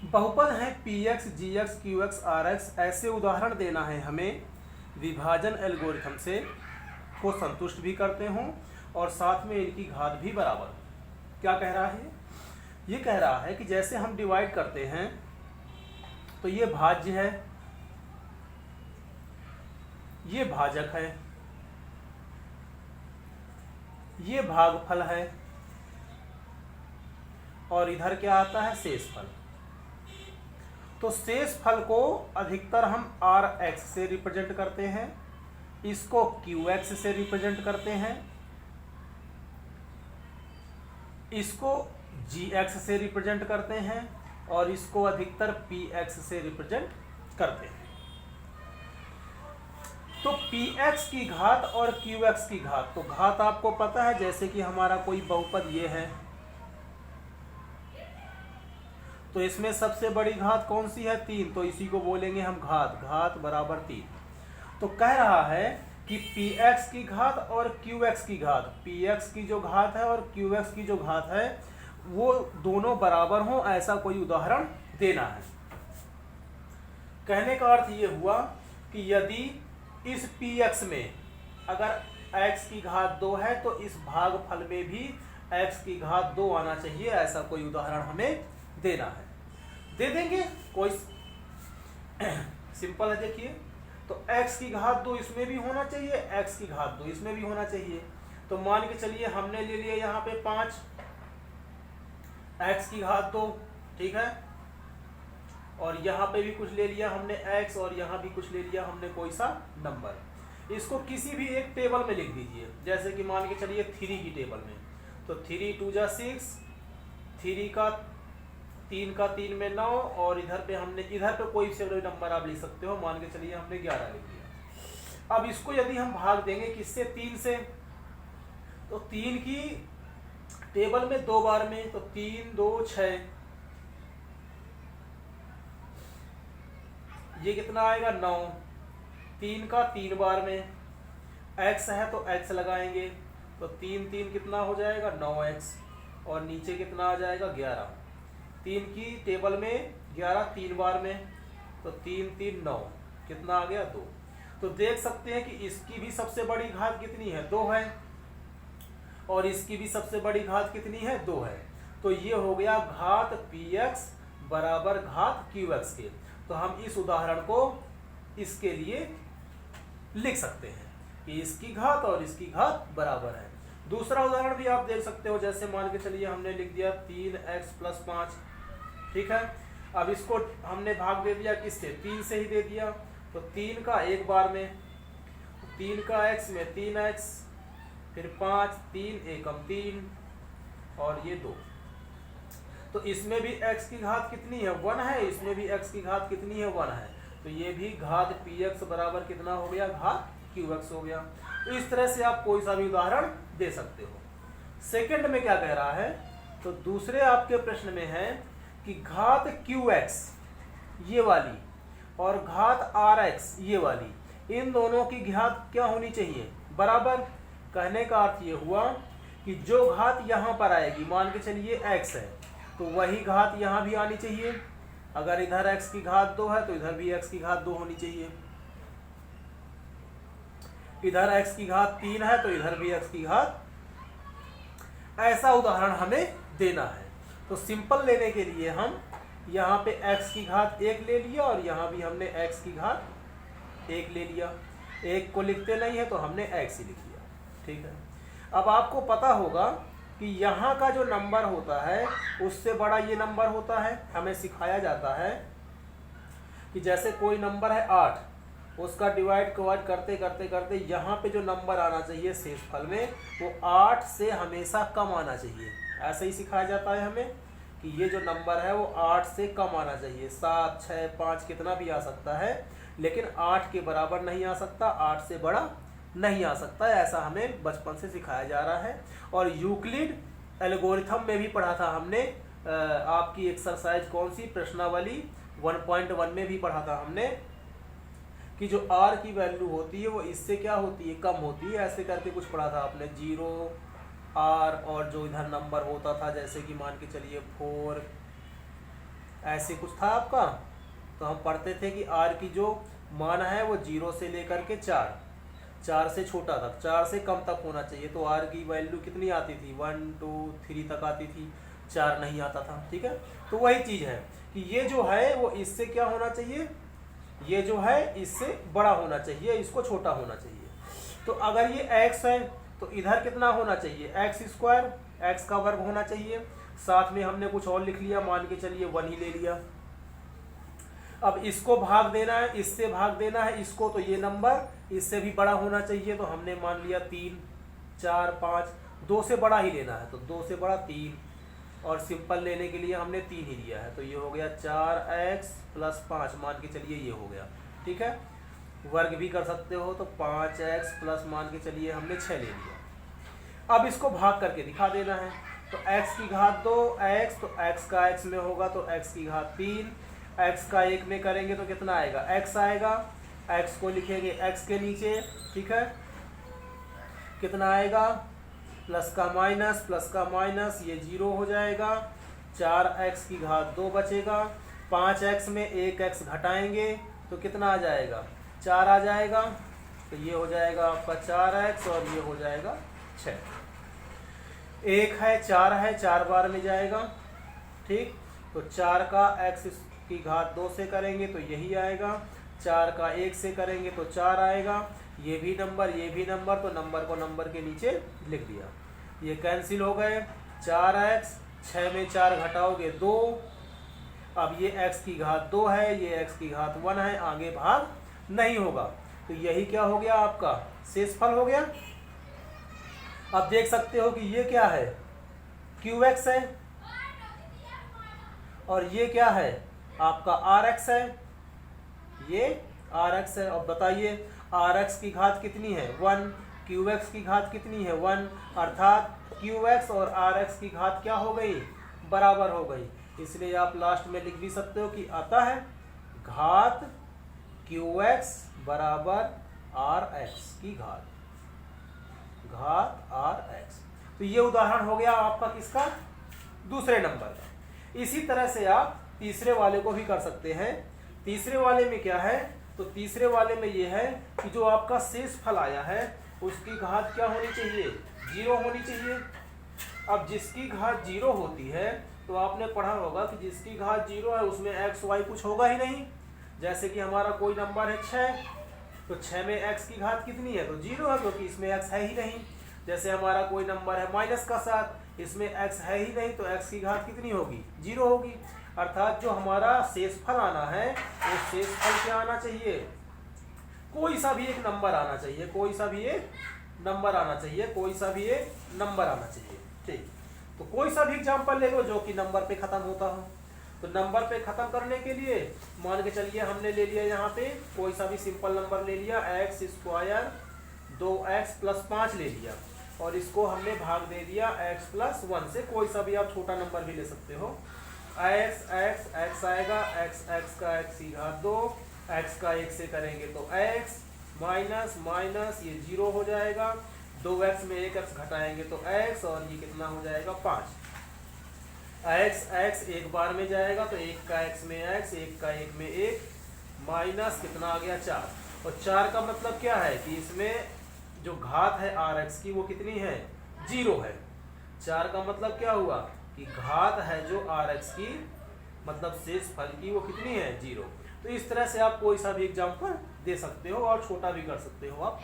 बहुपद हैं P x, G x, Q x, R x, ऐसे उदाहरण देना है हमें विभाजन एल्गोरिथम से को संतुष्ट भी करते हों और साथ में इनकी घात भी बराबर हो। क्या कह रहा है ये कह रहा है कि जैसे हम डिवाइड करते हैं तो ये भाज्य है, ये भाजक है, ये भागफल है और इधर क्या आता है शेषफल। तो शेषफल को अधिकतर हम आर एक्स से रिप्रेजेंट करते हैं, इसको क्यू एक्स से रिप्रेजेंट करते हैं, इसको जी एक्स से रिप्रेजेंट करते हैं और इसको अधिकतर पी एक्स से रिप्रेजेंट करते हैं। तो पी एक्स की घात और क्यू एक्स की घात, तो घात आपको पता है, जैसे कि हमारा कोई बहुपद ये है तो इसमें सबसे बड़ी घात कौन सी है 3, तो इसी को बोलेंगे हम घात, घात बराबर 3। तो कह रहा है कि पी एक्स की घात और क्यू एक्स की घात, पी एक्स की जो घात है और क्यू एक्स की जो घात है वो दोनों बराबर हों, ऐसा कोई उदाहरण देना है। कहने का अर्थ ये हुआ कि यदि इस पी एक्स में अगर x की घात 2 है तो इस भागफल में भी x की घात 2 आना चाहिए, ऐसा कोई उदाहरण हमें देना है। दे देंगे, कोई सिंपल है। देखिए तो x की घात 2 इसमें भी होना चाहिए, x की घात 2 इसमें भी होना चाहिए। तो मान के चलिए हमने ले लिया यहाँ पे 5, x की घात 2, ठीक है, और यहाँ पे भी कुछ ले लिया हमने x और यहाँ भी कुछ ले लिया हमने कोई सा नंबर। इसको किसी भी एक टेबल में लिख दीजिए, जैसे कि मान के चलिए 3 की टेबल में। तो 3 2 जा 6, 3 का 3 में 9 और इधर पे हमने, इधर पे कोई से नंबर आप लिख सकते हो, मान के चलिए हमने 11 लिख दिया। अब इसको यदि हम भाग देंगे किससे 3 से, तो 3 की टेबल में 2 बार में, तो 3 2 6, ये कितना आएगा 9। 3 का 3 बार में, x है तो x लगाएंगे, तो 3 3 कितना हो जाएगा 9x और नीचे कितना आ जाएगा 11। 3 की टेबल में 11 3 बार में, तो 3 3 9, कितना आ गया 2। तो देख सकते हैं कि इसकी भी सबसे बड़ी घात कितनी है 2 है और इसकी भी सबसे बड़ी घात कितनी है 2 है। तो ये हो गया घात px बराबर घात qx के। तो हम इस उदाहरण को इसके लिए लिख सकते हैं कि इसकी घात और इसकी घात बराबर है। दूसरा उदाहरण भी आप देख सकते हो, जैसे मान के चलिए हमने लिख दिया 3x + 5, ठीक है। अब इसको हमने भाग दे दिया किससे, 3 से ही दे दिया। तो 3 का 1 बार में, 3 का x में 3x, फिर 5 3 एकम 3 और ये 2। तो इसमें भी x की घात कितनी है 1 है, इसमें भी x की घात कितनी है 1 है। तो ये भी घात px बराबर कितना हो गया, घात qx हो गया। तो इस तरह से आप कोई सा भी उदाहरण दे सकते हो। सेकंड में क्या कह रहा है, तो दूसरे आपके प्रश्न में है कि घात qx ये वाली और घात rx ये वाली, इन दोनों की घात क्या होनी चाहिए, बराबर। कहने का अर्थ ये हुआ कि जो घात यहाँ पर आएगी, मान के चलिए x है, तो वही घात यहाँ भी आनी चाहिए। अगर इधर x की घात 2 है तो इधर भी x की घात 2 होनी चाहिए। इधर x की घात 3 है तो इधर भी x की घात, ऐसा उदाहरण हमें देना है। तो सिंपल लेने के लिए हम यहाँ पे x की घात 1 ले लिया और यहाँ भी हमने x की घात 1 ले लिया। 1 को लिखते नहीं है तो हमने x ही लिख लिया, ठीक है। अब आपको पता होगा कि यहाँ का जो नंबर होता है उससे बड़ा ये नंबर होता है। हमें सिखाया जाता है कि जैसे कोई नंबर है 8, उसका डिवाइड करते करते करते यहाँ पे जो नंबर आना चाहिए शेषफल में, वो 8 से हमेशा कम आना चाहिए। ऐसे ही सिखाया जाता है हमें कि ये जो नंबर है वो 8 से कम आना चाहिए। 7 6 5 कितना भी आ सकता है, लेकिन 8 के बराबर नहीं आ सकता, 8 से बड़ा नहीं आ सकता। ऐसा हमें बचपन से सिखाया जा रहा है। और यूक्लिड एल्गोरिथम में भी पढ़ा था हमने, आपकी एक्सरसाइज कौन सी, प्रश्नावली 1.1 में भी पढ़ा था हमने कि जो r की वैल्यू होती है वो इससे क्या होती है, कम होती है। ऐसे करके कुछ पढ़ा था आपने, 0 r और जो इधर नंबर होता था जैसे कि मान के चलिए 4 ऐसे कुछ था आपका। तो हम पढ़ते थे कि r की जो मान है वो 0 से लेकर के 4 से छोटा तक, 4 से कम तक होना चाहिए। तो r की वैल्यू कितनी आती थी, 1 2 3 तक आती थी, 4 नहीं आता था। ठीक है, तो वही चीज़ है कि ये जो है वो इससे क्या होना चाहिए, ये जो है इससे बड़ा होना चाहिए, इसको छोटा होना चाहिए। तो अगर ये x है तो इधर कितना होना चाहिए, x², x का वर्ग होना चाहिए। साथ में हमने कुछ और लिख लिया, मान के चलिए 1 ही ले लिया। अब इसको भाग देना है, इससे भाग देना है इसको, तो ये नंबर इससे भी बड़ा होना चाहिए। तो हमने मान लिया 3 4 5, 2 से बड़ा ही लेना है, तो 2 से बड़ा 3, और सिंपल लेने के लिए हमने 3 ही लिया है। तो ये हो गया 4x + 5, मान के चलिए ये हो गया। ठीक है, वर्ग भी कर सकते हो, तो 5x प्लस मान के चलिए हमने 6 ले लिया। अब इसको भाग करके दिखा देना है, तो x की घात 2 x, तो x का x में होगा तो x की घात 3, x का 1 में करेंगे तो कितना आएगा, x आएगा। x को लिखेंगे x के नीचे। ठीक है, कितना आएगा, प्लस का माइनस, ये 0 हो जाएगा। 4x की घात 2 बचेगा। 5x में 1x घटाएंगे तो कितना आ जाएगा, 4 आ जाएगा। तो ये हो जाएगा आपका 4x और ये हो जाएगा 6। 1 है 4 है, 4 बार में जाएगा। ठीक, तो 4 का x की घात 2 से करेंगे तो यही आएगा, 4 का 1 से करेंगे तो 4 आएगा। ये भी नंबर, तो नंबर को नंबर के नीचे लिख दिया। ये कैंसिल हो गए, 4x, 6 में 4 घटाओगे 2। अब ये x की घात 2 है, ये x की घात 1 है, आगे भाग नहीं होगा। तो यही क्या हो गया, आपका शेषफल हो गया। अब देख सकते हो कि ये क्या है, QX है, और ये क्या है, आपका RX है, ये RX है। अब बताइए RX की घात कितनी है, 1, QX की घात कितनी है, 1, अर्थात QX और RX की घात क्या हो गई, बराबर हो गई। इसलिए आप लास्ट में लिख भी सकते हो कि आता है घात QX बराबर RX की घात RX। तो ये उदाहरण हो गया आपका किसका, दूसरे नंबर का। इसी तरह से आप तीसरे वाले को भी कर सकते हैं। तीसरे वाले में क्या है, तो तीसरे वाले में ये है कि जो आपका शेषफल आया है उसकी घात क्या होनी चाहिए, 0 होनी चाहिए। अब जिसकी घात 0 होती है तो आपने पढ़ा होगा कि जिसकी घात 0 है उसमें x y कुछ होगा ही नहीं। जैसे कि हमारा कोई नंबर है 6, तो 6 में x की घात कितनी है, तो 0 है, क्योंकि इसमें x है ही नहीं। जैसे हमारा कोई नंबर है -7, इसमें x है ही नहीं, तो x की घात कितनी होगी, 0 होगी। अर्थात जो हमारा शेषफल आना है वो शेषफल क्या आना चाहिए, कोई सा भी एक नंबर आना चाहिए, कोई सा भी एक नंबर आना चाहिए। ठीक, तो कोई सा भी एग्जाम्पल ले लो जो कि नंबर पे खत्म होता हो। तो नंबर पे खत्म करने के लिए मान के चलिए हमने ले लिया यहाँ पे कोई सा भी सिंपल नंबर ले लिया, x² 2x + 5 ले लिया, और इसको हमने भाग दे दिया x + 1 से। कोई सा भी आप छोटा नंबर भी ले सकते हो। x आएगा, x का x की घात 2, x का 1 से करेंगे तो x, माइनस ये 0 हो जाएगा। 2x में 1x घटाएंगे तो x, और ये कितना हो जाएगा 5। x एक बार में जाएगा तो 1 का x में x, 1 का 1 में 1, माइनस कितना आ गया 4। और 4 का मतलब क्या है कि इसमें जो घात है RX की वो कितनी है, 0 है। 4 का मतलब क्या हुआ कि घात है जो RX की, मतलब शेषफल की, वो कितनी है, 0। तो इस तरह से आप कोई सा भी एग्जाम्पल दे सकते हो और छोटा भी कर सकते हो आप।